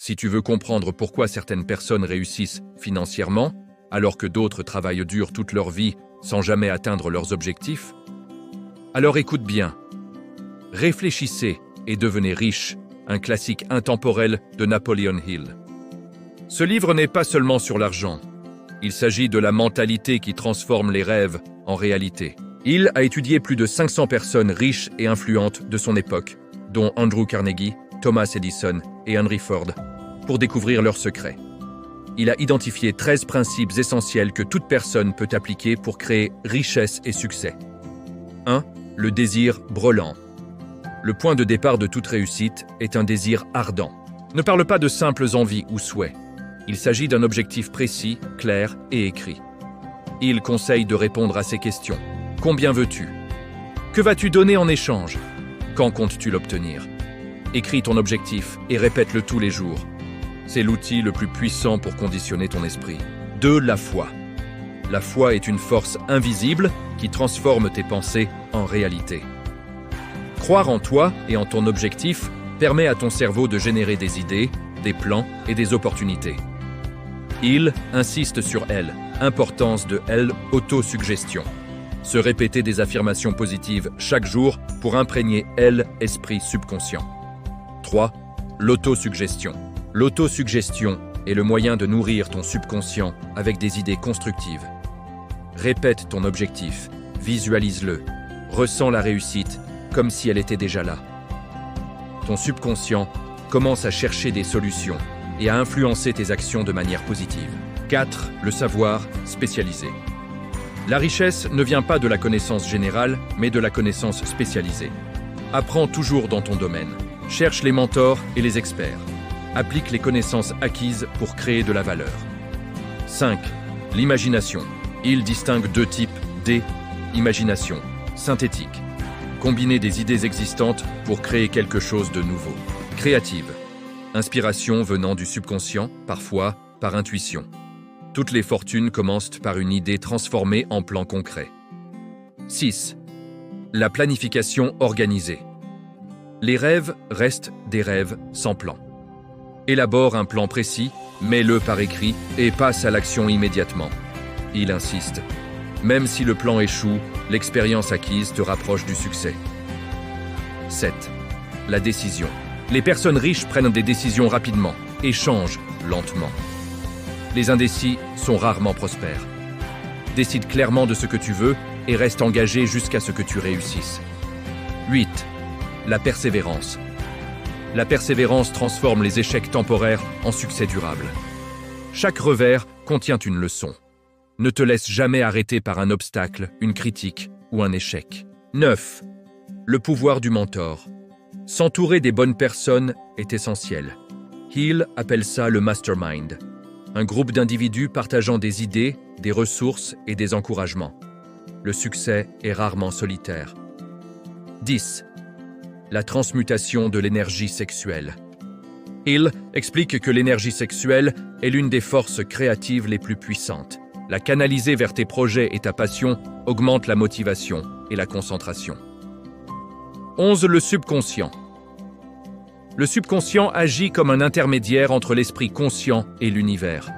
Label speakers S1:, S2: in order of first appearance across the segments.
S1: Si tu veux comprendre pourquoi certaines personnes réussissent financièrement, alors que d'autres travaillent dur toute leur vie sans jamais atteindre leurs objectifs, alors écoute bien. Réfléchissez et devenez riche, un classique intemporel de Napoleon Hill. Ce livre n'est pas seulement sur l'argent. Il s'agit de la mentalité qui transforme les rêves en réalité. Hill a étudié plus de 500 personnes riches et influentes de son époque, dont Andrew Carnegie, Thomas Edison et Henry Ford, pour découvrir leurs secrets. Il a identifié 13 principes essentiels que toute personne peut appliquer pour créer richesse et succès. 1. Le désir brûlant. Le point de départ de toute réussite est un désir ardent. Ne parle pas de simples envies ou souhaits. Il s'agit d'un objectif précis, clair et écrit. Il conseille de répondre à ces questions. Combien veux-tu? Que vas-tu donner en échange? Quand comptes-tu l'obtenir? Écris ton objectif et répète-le tous les jours. C'est l'outil le plus puissant pour conditionner ton esprit. 2. La foi. La foi est une force invisible qui transforme tes pensées en réalité. Croire en toi et en ton objectif permet à ton cerveau de générer des idées, des plans et des opportunités. Il insiste sur l'importance de l'autosuggestion. Se répéter des affirmations positives chaque jour pour imprégner l'esprit subconscient. 3. L'autosuggestion. L'autosuggestion est le moyen de nourrir ton subconscient avec des idées constructives. Répète ton objectif, visualise-le, ressens la réussite comme si elle était déjà là. Ton subconscient commence à chercher des solutions et à influencer tes actions de manière positive. 4. Le savoir spécialisé. La richesse ne vient pas de la connaissance générale, mais de la connaissance spécialisée. Apprends toujours dans ton domaine. Cherche les mentors et les experts. Applique les connaissances acquises pour créer de la valeur. 5. L'imagination. Il distingue 2 types d'imagination synthétique. Combiner des idées existantes pour créer quelque chose de nouveau. Créative. Inspiration venant du subconscient, parfois par intuition. Toutes les fortunes commencent par une idée transformée en plan concret. 6. La planification organisée. Les rêves restent des rêves sans plan. Élabore un plan précis, mets-le par écrit et passe à l'action immédiatement. Il insiste. Même si le plan échoue, l'expérience acquise te rapproche du succès. 7. La décision. Les personnes riches prennent des décisions rapidement et changent lentement. Les indécis sont rarement prospères. Décide clairement de ce que tu veux et reste engagé jusqu'à ce que tu réussisses. 8. La persévérance. La persévérance transforme les échecs temporaires en succès durable. Chaque revers contient une leçon. Ne te laisse jamais arrêter par un obstacle, une critique ou un échec. 9. Le pouvoir du mentor. S'entourer des bonnes personnes est essentiel. Hill appelle ça le mastermind. Un groupe d'individus partageant des idées, des ressources et des encouragements. Le succès est rarement solitaire. 10. La transmutation de l'énergie sexuelle. Hill explique que l'énergie sexuelle est l'une des forces créatives les plus puissantes. La canaliser vers tes projets et ta passion augmente la motivation et la concentration. 11. Le subconscient. Le subconscient agit comme un intermédiaire entre l'esprit conscient et l'univers.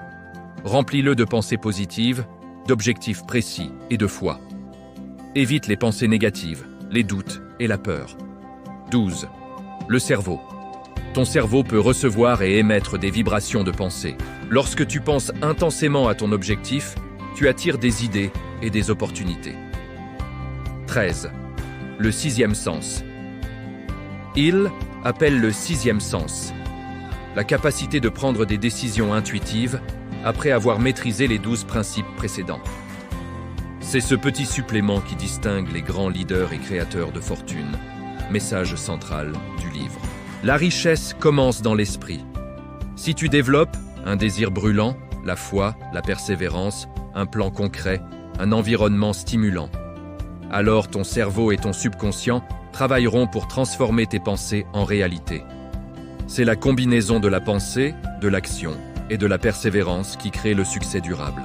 S1: Remplis-le de pensées positives, d'objectifs précis et de foi. Évite les pensées négatives, les doutes et la peur. 12. Le cerveau. Ton cerveau peut recevoir et émettre des vibrations de pensée. Lorsque tu penses intensément à ton objectif, tu attires des idées et des opportunités. 13. Le 6e sens. Hill appelle le 6e sens la capacité de prendre des décisions intuitives après avoir maîtrisé les 12 principes précédents. C'est ce petit supplément qui distingue les grands leaders et créateurs de fortune. Message central du livre. La richesse commence dans l'esprit. Si tu développes un désir brûlant, la foi, la persévérance, un plan concret, un environnement stimulant, alors ton cerveau et ton subconscient travailleront pour transformer tes pensées en réalité. C'est la combinaison de la pensée, de l'action et de la persévérance qui crée le succès durable.